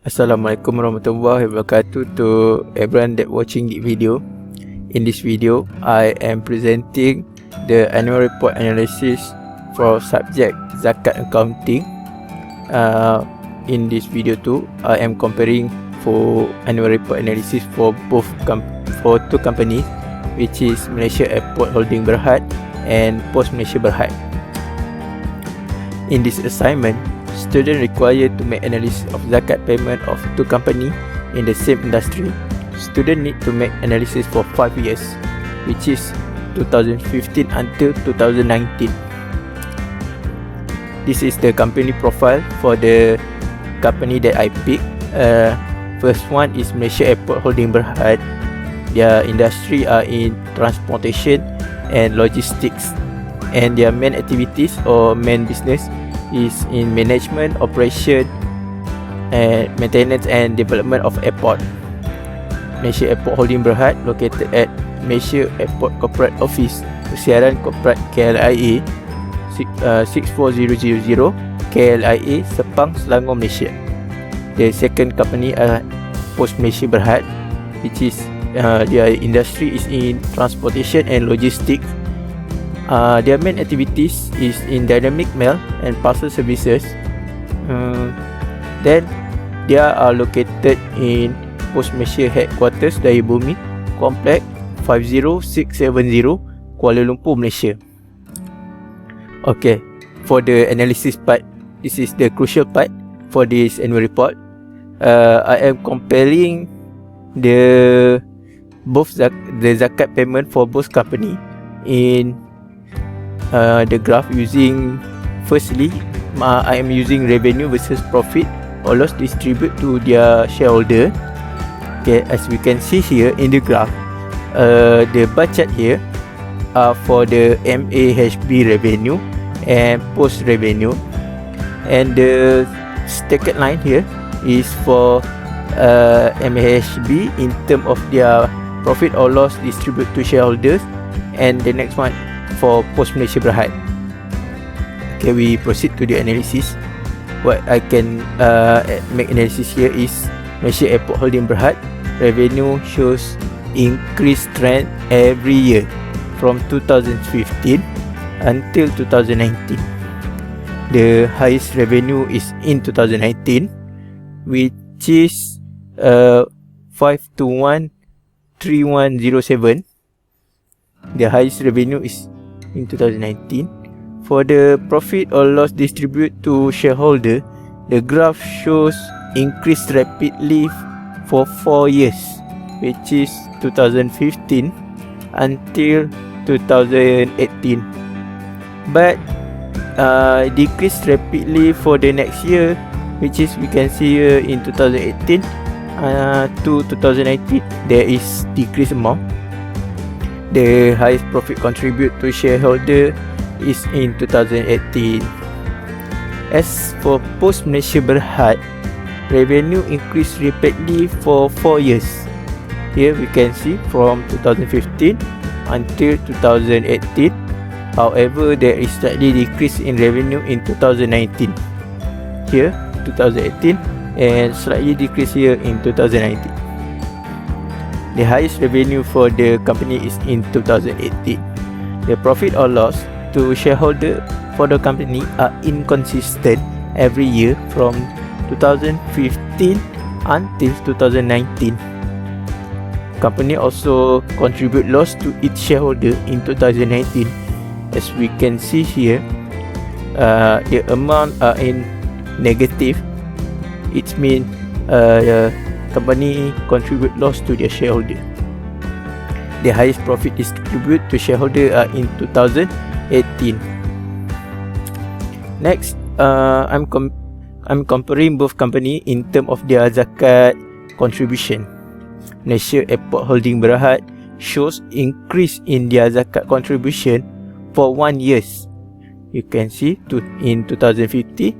Assalamualaikum warahmatullahi wabarakatuh to everyone that watching the video. In this video, I am presenting the annual report analysis for subject Zakat accounting. In this video too, I am comparing for annual report analysis for for two companies, which is Malaysia Airport Holding Berhad and Post Malaysia Berhad. In this assignment, student required to make analysis of zakat payment of two company in the same industry. Student need to make analysis for 5 years, which is 2015 until 2019. This is the company profile for the company that I pick. First one is Malaysia Airport Holding Berhad. Their industry are in transportation and logistics, and their main activities or main business is in management, operation, and maintenance and development of airport. Malaysia Airport Holding Berhad located at Malaysia Airport Corporate Office, Persiaran Korporat KLIA 64000 KLIA, Sepang, Selangor, Malaysia. The second company Post Malaysia Berhad, which is their industry is in transportation and logistics. Their main activities is in dynamic mail and parcel services. Then they are located in Post Malaysia Headquarters Daya Bumi Complex 50670 Kuala Lumpur, Malaysia. Okay, for the analysis part, this is the crucial part for this annual report. I am comparing the zakat payment for both company in the graph using, firstly, I am using revenue versus profit or loss distribute to their shareholder. Okay, as we can see here in the graph, the bar chart here are for the MAHB revenue and post revenue, and the stacked line here is for MAHB in terms of their profit or loss distribute to shareholders, and the next one for Post Malaysia Berhad. Okay, we proceed to the analysis. What I can make analysis here is Malaysia Airport Holding Berhad revenue shows increased trend every year from 2015 until 2019. The highest revenue is in 2019, which is 521,3107. The highest revenue is in 2019. For the profit or loss distribute to shareholder, the graph shows increased rapidly for 4 years, which is 2015 until 2018, but decreased rapidly for the next year, which is we can see here in 2018 to 2019 there is decreased amount. The highest profit contribute to shareholder is in 2018. As for Post Malaysia Berhad, revenue increased rapidly for 4 years. Here we can see from 2015 until 2018. However, there is slightly decrease in revenue in 2019. Here 2018 and slightly decrease here in 2019. The highest revenue for the company is in 2018. The profit or loss to shareholder for the company are inconsistent every year from 2015 until 2019. Company also contribute loss to its shareholder in 2019. As we can see here, the amount are in negative. It means company contribute loss to their shareholder. The highest profit distribute to shareholder are in 2018. Next, I'm comparing both company in terms of their zakat contribution. Malaysia Airport Holding Berhad shows increase in their zakat contribution for 1 year. You can see in 2015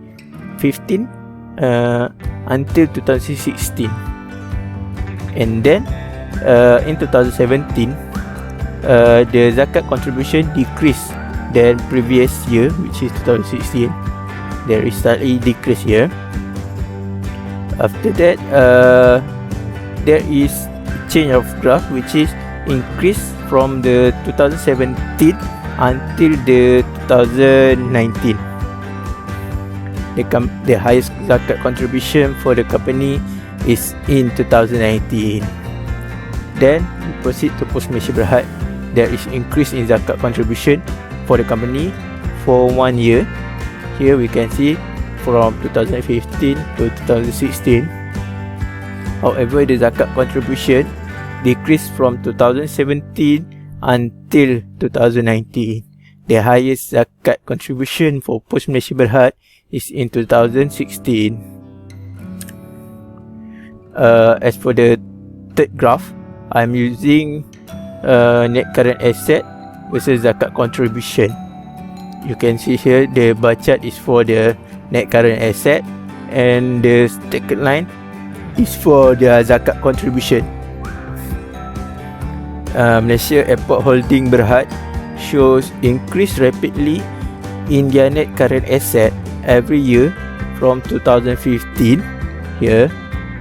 until 2016. And then in 2017 the zakat contribution decreased than previous year, which is 2016. There is slightly decrease here. After that, there is change of graph, which is increase from the 2017 until the 2019. The highest zakat contribution for the company is in 2019. Then we proceed to Post Malaysia Berhad. There is increase in zakat contribution for the company for 1 year. Here we can see from 2015 to 2016. However, the zakat contribution decreased from 2017 until 2019. The highest zakat contribution for Post Malaysia Berhad is in 2016. As for the third graph, I'm using net current asset versus zakat contribution. You can see here the bar chart is for the net current asset and the stacked line is for the zakat contribution. Malaysia Airport Holding Berhad shows increase rapidly in their net current asset every year from 2015 here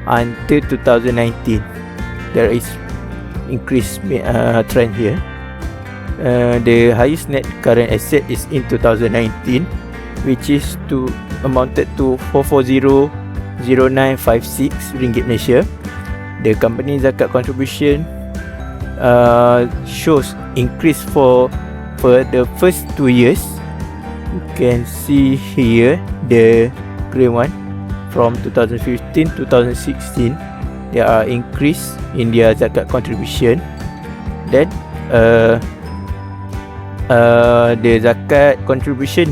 until 2019. There is increase trend here. The highest net current asset is in 2019, which is amounted to 440.0956 ringgit Malaysia. The company zakat contribution shows increase for the first 2 years. You can see here the grey one from 2015 to 2016. There are increase in their zakat contribution. Then the zakat contribution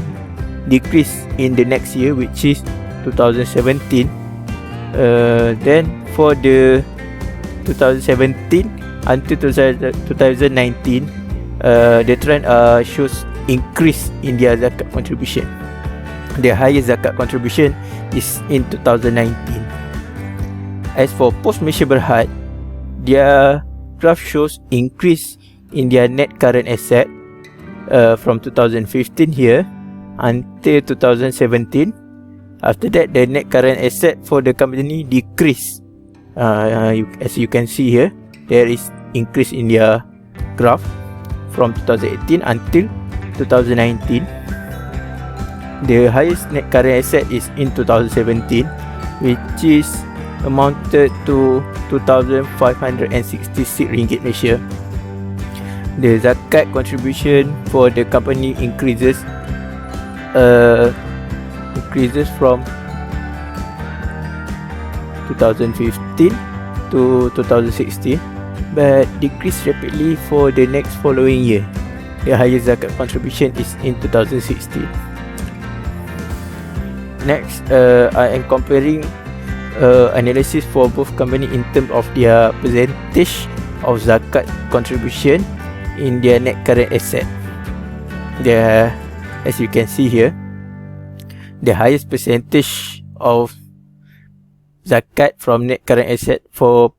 decrease in the next year, which is 2017. Then for the 2017 until 2019, the trend shows increase in their zakat contribution. The highest zakat contribution is in 2019. As for Post Malaysia Berhad, their graph shows increase in their net current asset from 2015 here until 2017. After that, the net current asset for the company decrease. As you can see here, there is increase in their graph from 2018 until 2019. The highest net current asset is in 2017, which is amounted to 2,566 ringgit Malaysia. The zakat contribution for the company increases from 2015 to 2016, but decrease rapidly for the next following year. The highest zakat contribution is in 2016. Next, I am comparing analysis for both company in terms of their percentage of zakat contribution in their net current asset. As you can see here, the highest percentage of zakat from net current asset for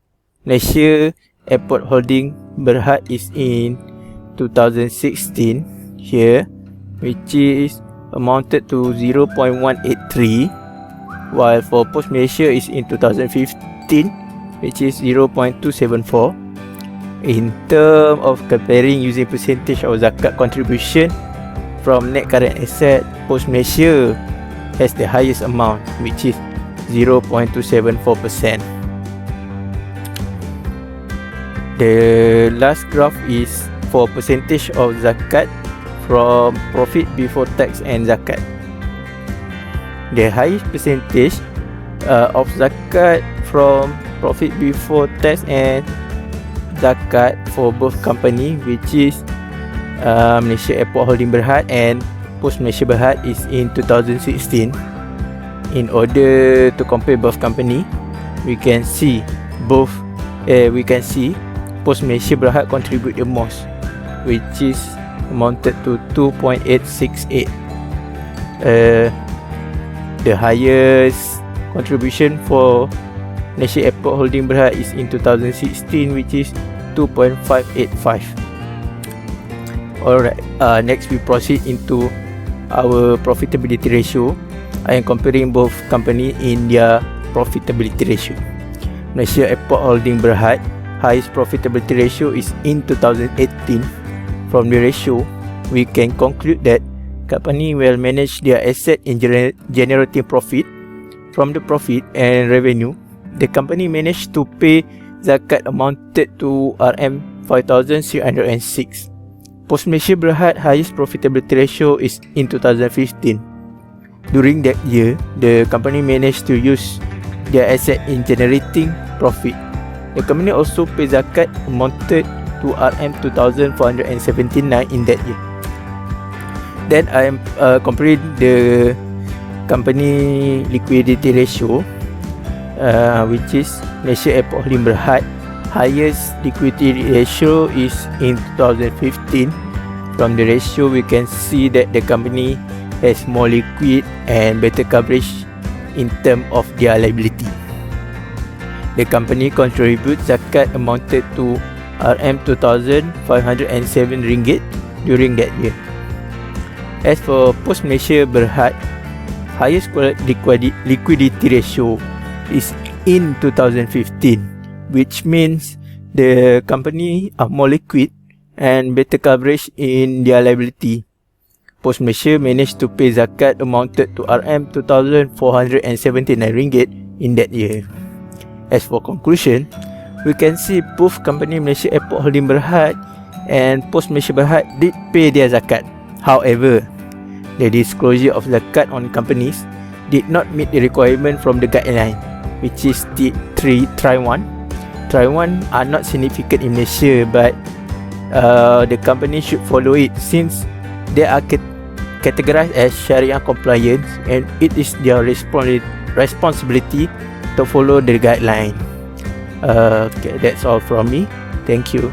Malaysia Airport Holding Berhad is in 2016 here, which is amounted to 0.183, while for Post Malaysia is in 2015, which is 0.274. In terms of comparing using percentage of zakat contribution from net current asset, Post Malaysia has the highest amount, which is 0.274%. The last graph is for percentage of zakat from profit before tax and zakat. The highest percentage of zakat from profit before tax and zakat for both company, which is Malaysia Airport Holding Berhad and Post Malaysia Berhad, is in 2016. In order to compare both company, we can see Post Malaysia Berhad contribute the most, which is amounted to 2.868. The highest contribution for Malaysia Airport Holding Berhad is in 2016, which is 2.585. Alright, next we proceed into our profitability ratio. I am comparing both company in their Profitability Ratio. Malaysia Airport Holding Berhad highest profitability ratio is in 2018. From the ratio, we can conclude that company will manage their asset in generating profit. From the profit and revenue, the company managed to pay zakat amounted to RM5,306. Post Malaysia Berhad highest profitability ratio is in 2015. During that year, the company managed to use their asset in generating profit. The company also paid zakat amounted to RM2,479 in that year. Then I am comparing the company liquidity ratio, which is Malaysia Airport Holding Berhad highest liquidity ratio is in 2015. From the ratio, we can see that the company has more liquid and better coverage in terms of their liability. The company contributes zakat amounted to RM2,507 during that year. As for Post Malaysia Berhad, highest liquidity ratio is in 2015, which means the company are more liquid and better coverage in their liability. Post Malaysia managed to pay zakat amounted to RM2,479 in that year. As for conclusion, we can see both company Malaysia Airport Holding Berhad and Post Malaysia Berhad did pay their zakat. However, the disclosure of zakat on companies did not meet the requirement from the guideline, which is the Tri 1. Tri 1 are not significant in Malaysia, but the company should follow it since they are categorized as Sharia compliance, and it is their responsibility to follow the guideline. Okay, that's all from me. Thank you.